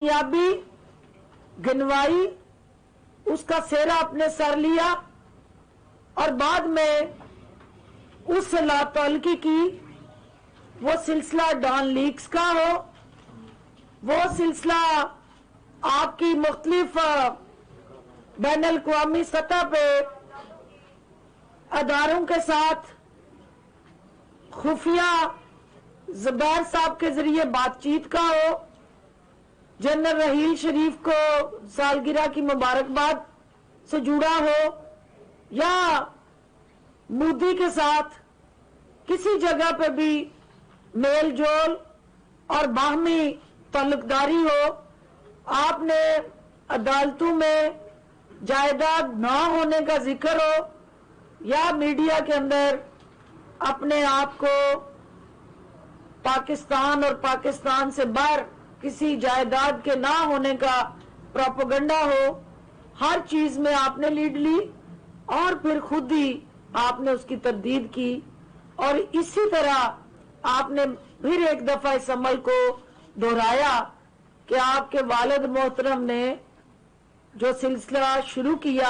कामयाबी गिनवाई, उसका सेहरा अपने सर लिया और बाद में उससे लातल्की की। वो सिलसिला डॉन लीक्स का हो, वो सिलसिला आपकी मुख्तलिफ बैन अल-अक़वामी सतह पे अदारों के साथ खुफिया ज़ुबैर साहब के जरिए बातचीत का हो, जनरल रहील शरीफ को सालगिरह की मुबारकबाद से जुड़ा हो, या मोदी के साथ किसी जगह पे भी मेल जोल और बाहमी ताल्लुकदारी हो। आपने अदालतों में जायदाद ना होने का जिक्र हो या मीडिया के अंदर अपने आप को पाकिस्तान और पाकिस्तान से बाहर किसी जायदाद के ना होने का प्रोपेगेंडा हो, हर चीज में आपने लीड ली और फिर खुद ही आपने उसकी तरदीद की। और इसी तरह आपने फिर एक दफा इस अमल को दोहराया कि आपके वालिद मोहतरम ने जो सिलसिला शुरू किया,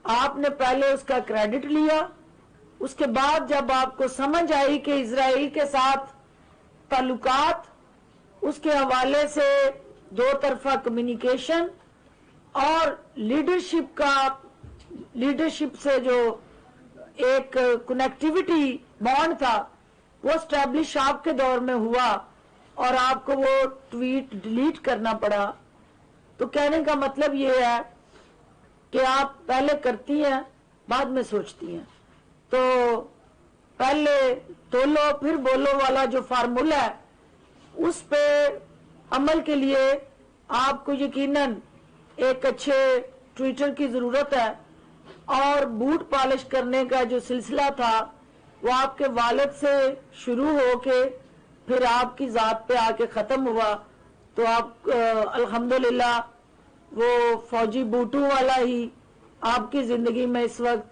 आपने पहले उसका क्रेडिट लिया। उसके बाद जब आपको समझ आई कि इजराइल के साथ ताल्लुकात, उसके हवाले से दो तरफा कम्युनिकेशन और लीडरशिप से जो एक कनेक्टिविटी बॉन्ड था, वो स्टैब्लिश आपके दौर में हुआ और आपको वो ट्वीट डिलीट करना पड़ा। तो कहने का मतलब ये है कि आप पहले करती हैं, बाद में सोचती हैं। तो पहले तोलो फिर बोलो वाला जो फार्मूला है, उस पे अमल के लिए आपको यकीनन एक अच्छे ट्विटर की जरूरत है। और बूट पॉलिश करने का जो सिलसिला था, वो आपके वालिद से शुरू होके फिर आपकी जात पे आके खत्म हुआ। तो आप अल्हम्दुलिल्लाह वो फौजी बूटू वाला ही आपकी जिंदगी में इस वक्त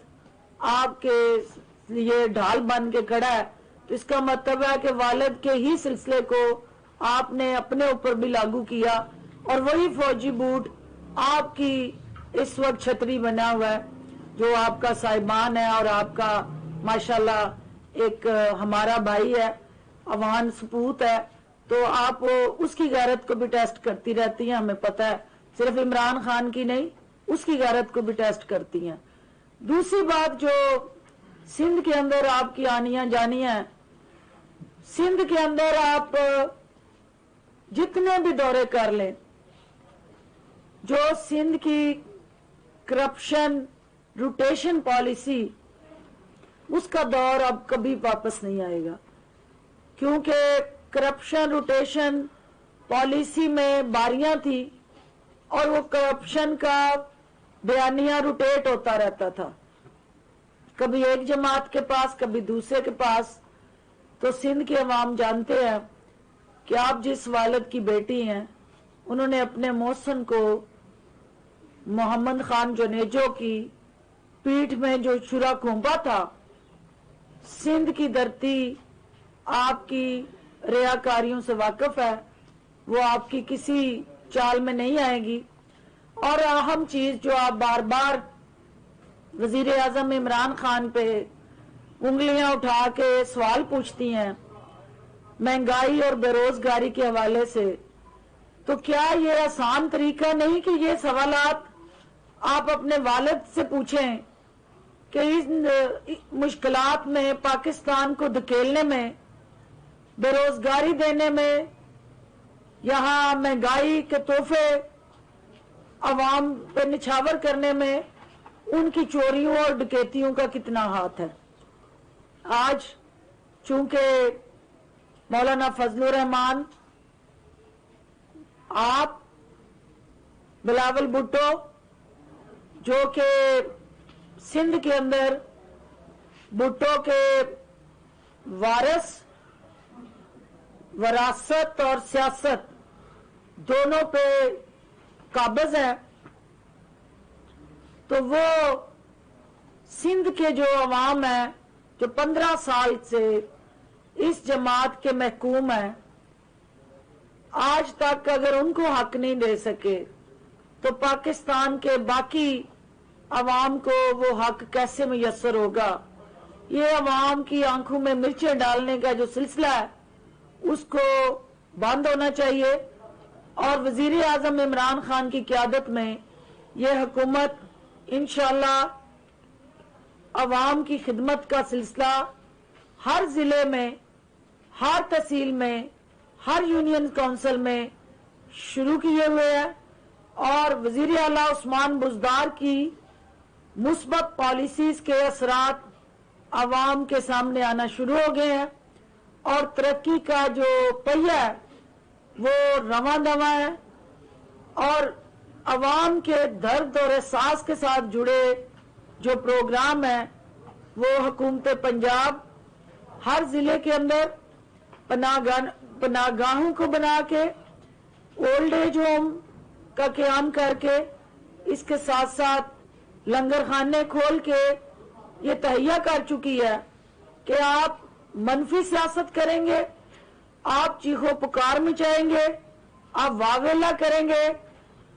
आपके लिए ढाल बन के खड़ा है। तो इसका मतलब है कि वालिद के ही सिलसिले को आपने अपने ऊपर भी लागू किया और वही फौजी बूट आपकी इस वक्त छतरी बना हुआ है, जो आपका साहिबान है और आपका माशाल्लाह एक हमारा भाई है, अवान सपूत है। तो आप उसकी गैरत को भी टेस्ट करती रहती हैं, हमें पता है, सिर्फ इमरान खान की नहीं, उसकी गैरत को भी टेस्ट करती हैं। दूसरी बात, जो सिंध के अंदर आपकी आनियां जानियां हैं, सिंध के अंदर आप जितने भी दौरे कर लें, जो सिंध की करप्शन रोटेशन पॉलिसी, उसका दौर अब कभी वापस नहीं आएगा, क्योंकि करप्शन रोटेशन पॉलिसी में बारियां थी और वो करप्शन का बयानिया रोटेट होता रहता था, कभी एक जमात के पास कभी दूसरे के पास। तो सिंध के अवाम जानते हैं कि आप जिस वालिद की बेटी हैं, उन्होंने अपने मोहसिन को मोहम्मद खान जुनेजो की पीठ में जो छुरा घोंपा था, सिंध की धरती आपकी रियाकारियों से वाकिफ है, वो आपकी किसी चाल में नहीं आएगी। और अहम चीज जो आप बार बार वजीर आजम इमरान खान पे उंगलियां उठा के सवाल पूछती हैं महंगाई और बेरोजगारी के हवाले से, तो क्या ये आसान तरीका नहीं कि ये सवालात आप अपने वालिद से पूछें कि इस मुश्किलात में, पाकिस्तान को धकेलने में, बेरोजगारी देने में, यहाँ महंगाई के तोहफे अवाम पे निछावर करने में उनकी चोरियों और डकैतियों का कितना हाथ है। आज चूंकि मौलाना फजलुर रहमान, आप, बिलावल भुट्टो, जो कि सिंध के अंदर भुट्टो के वारिस, वरासत और सियासत दोनों पे काबिज है, तो वो सिंध के जो अवाम है, जो 15 साल से इस जमात के महकूम है, आज तक अगर उनको हक नहीं दे सके तो पाकिस्तान के बाकी अवाम को वो हक कैसे मुयस्सर होगा। ये अवाम की आंखों में मिर्चें डालने का जो सिलसिला है उसको बंद होना चाहिए और वजीर आजम इमरान खान की क़यादत में ये हुकूमत इंशाअल्लाह अवाम की खिदमत का सिलसिला हर जिले में, हर तहसील में, हर यूनियन काउंसिल में शुरू किए हुए है और वजीर आला उस्मान बुज़दार की मुस्बत पॉलिसीज के असरात अवाम के सामने आना शुरू हो गए हैं और तरक्की का जो पहिया है वो रवां दवा है और अवाम के दर्द और एहसास के साथ जुड़े जो प्रोग्राम है वो हुकूमत पंजाब हर जिले के अंदर पनागाहों को बना के ओल्ड एज होम का क़याम करके इसके साथ साथ लंगर खाने खोल के ये तहैया कर चुकी है कि आप मनफी सियासत करेंगे, आप चीखो पुकार मचाएंगे, आप वावेला करेंगे,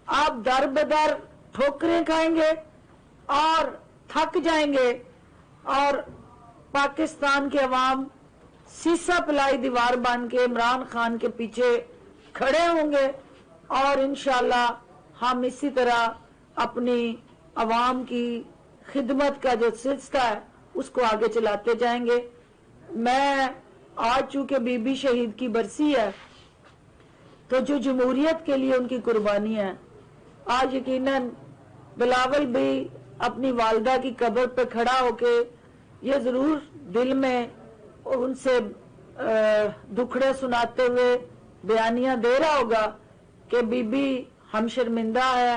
आप दर बदर ठोकरें खाएंगे और थक जाएंगे और पाकिस्तान के अवाम सीसा पिलाई दीवार बन के इमरान खान के पीछे खड़े होंगे और इंशाअल्लाह हम इसी तरह अपनी अवाम की खिदमत का जो सिलसिला है उसको आगे चलाते जाएंगे। मैं आज चूंकि बीबी शहीद की बरसी है तो जो जमहूरियत के लिए उनकी कुर्बानी है, आज यकीनन बिलावल भी अपनी वालदा की कब्र पे खड़ा होके ये जरूर दिल में उनसे दुखड़े सुनाते हुए बयानियां दे रहा होगा कि बीबी हम शर्मिंदा है,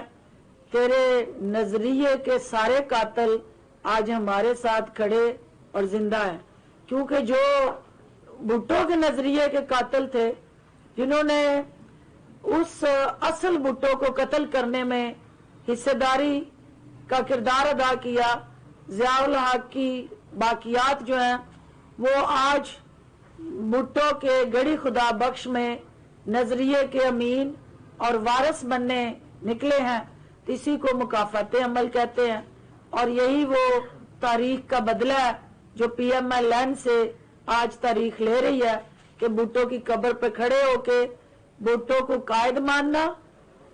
तेरे नजरिए के सारे कातिल आज हमारे साथ खड़े और जिंदा हैं। क्योंकि जो भुट्टो के नजरिए के कातिल थे जिन्होंने उस असल भुट्टो को कत्ल करने में हिस्सेदारी का किरदार अदा किया, ज़ियाउल हक की बाकियात जो हैं वो आज भुट्टो के गड़ी खुदा बख्श में नजरिए के अमीन और वारिस बनने निकले हैं। इसी को मुकाफाते अमल कहते हैं और यही वो तारीख का बदला है जो PMLN से आज तारीख ले रही है कि भुट्टो की कब्र पे खड़े होके भुट्टो को कायद मानना,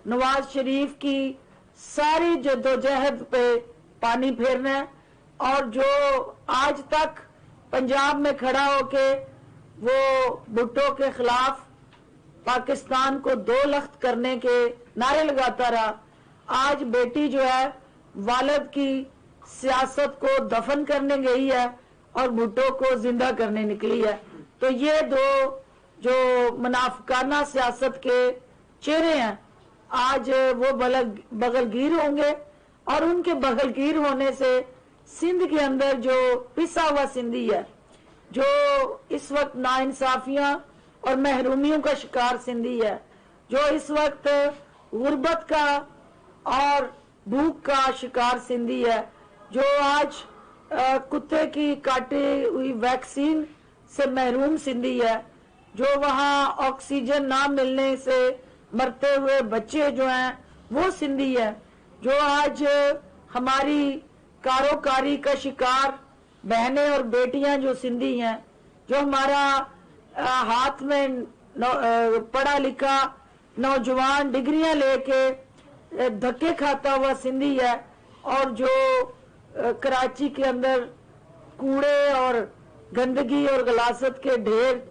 नवाज शरीफ की सारी जद्दोजहद पे पानी फेरना है और जो आज तक पंजाब में खड़ा होके वो भुट्टो के खिलाफ पाकिस्तान को दो लख्त करने के नारे लगाता रहा, आज बेटी जो है वालिद की सियासत को दफन करने गई है और भुट्टो को जिंदा करने निकली है। तो ये दो जो मुनाफिकाना सियासत के चेहरे हैं आज वो बगलगीर होंगे और उनके बगलगीर होने से सिंध के अंदर जो पिसा हुआ सिंधी है, जो इस वक्त नाइंसाफियां और महरूमियों का शिकार सिंधी है, जो इस वक्त गुर्बत का और भूख का शिकार सिंधी है, जो आज कुत्ते की काटी हुई वैक्सीन से महरूम सिंधी है, जो वहाँ ऑक्सीजन ना मिलने से मरते हुए बच्चे जो हैं वो सिंधी है, जो आज हमारी कारोकारी का शिकार बहनें और बेटियां जो सिंधी हैं, जो हमारा हाथ में पढ़ा लिखा नौजवान डिग्रियां लेके धक्के खाता हुआ सिंधी है और जो कराची के अंदर कूड़े और गंदगी और गलासत के ढेर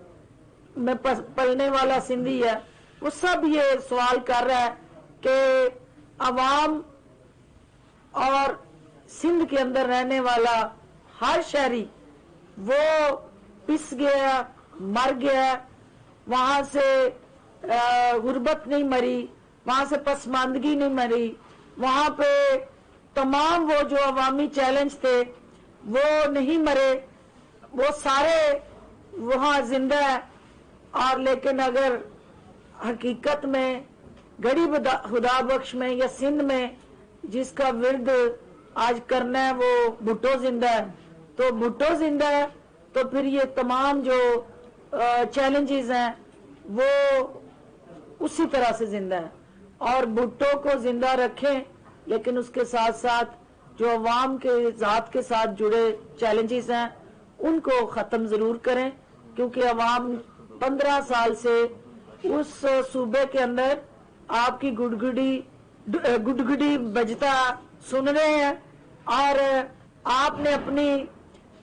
में पलने वाला सिंधी है, वो सब ये सवाल कर रहा है कि अवाम और सिंध के अंदर रहने वाला हर शहरी वो पिस गया, मर गया, वहां से गुर्बत नहीं मरी, वहां से पसमानदगी नहीं मरी, वहां पे तमाम वो जो अवामी चैलेंज थे वो नहीं मरे, वो सारे वहां जिंदा है। और लेकिन अगर हकीकत में गड़ी खुदा बख्श में या सिंध में जिसका विरद आज करना है वो भुट्टो जिंदा है, तो भुट्टो जिंदा है तो फिर ये तमाम जो चैलेंजेस हैं वो उसी तरह से जिंदा है। और भुट्टो को जिंदा रखें, लेकिन उसके साथ साथ जो अवाम के ज़ात के साथ जुड़े चैलेंजेस हैं उनको ख़त्म ज़रूर करें, क्योंकि अवाम 15 साल से उस सूबे के अंदर आपकी गुडगुडी बजता सुन रहे हैं, और आपने अपनी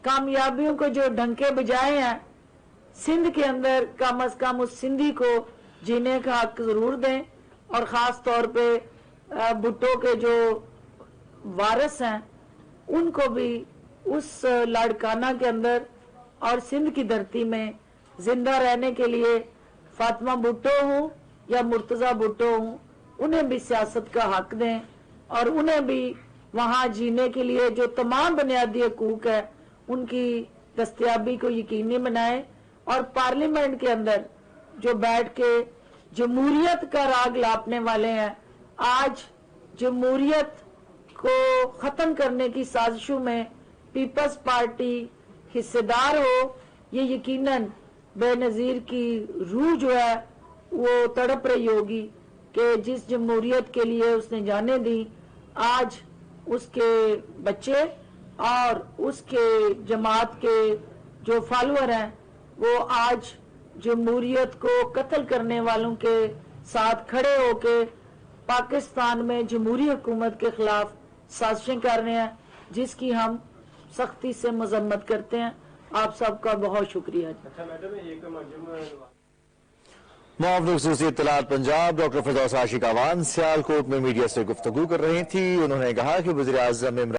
कामयाबियों को जो ढंके बजाए हैं, सिंध के अंदर कम अज कम उस सिंधी को जीने का हक जरूर दें। और ख़ास तौर पे भुट्टो के जो वारिस हैं उनको भी उस लाड़काना के अंदर और सिंध की धरती में जिंदा रहने के लिए फातिमा भुट्टो हूँ या मुर्तज़ा भुट्टो हूँ, उन्हें भी सियासत का हक दें और उन्हें भी वहाँ जीने के लिए जो तमाम बुनियादी हकूक है उनकी दस्तयाबी को यकीनी बनाएं। और पार्लियामेंट के अंदर जो बैठ के जमहूरियत का राग लापने वाले हैं, आज जमहूरियत को खत्म करने की साजिशों में पीपल्स पार्टी हिस्सेदार हो, ये यकीनन बेनजीर की रूह जो है वो तड़प रही होगी कि जिस जमहूरियत के लिए उसने जाने दी, आज उसके बच्चे और उसके जमात के जो फॉलोअर हैं वो आज जमहूरियत को कत्ल करने वालों के साथ खड़े होके पाकिस्तान में जमहूरी हुकूमत के खिलाफ साजिशें कर रहे हैं, जिसकी हम सख्ती से मजम्मत करते हैं। आप सबका बहुत शुक्रिया। अच्छा मैडम, एक मुआविन ख़ुसूसी इत्तलात पंजाब डॉक्टर फिरदौस आशिक आवान सियालकोट में मीडिया से गुफ्तगू कर रही थी। उन्होंने कहा कि वज़ीर आज़म इमरान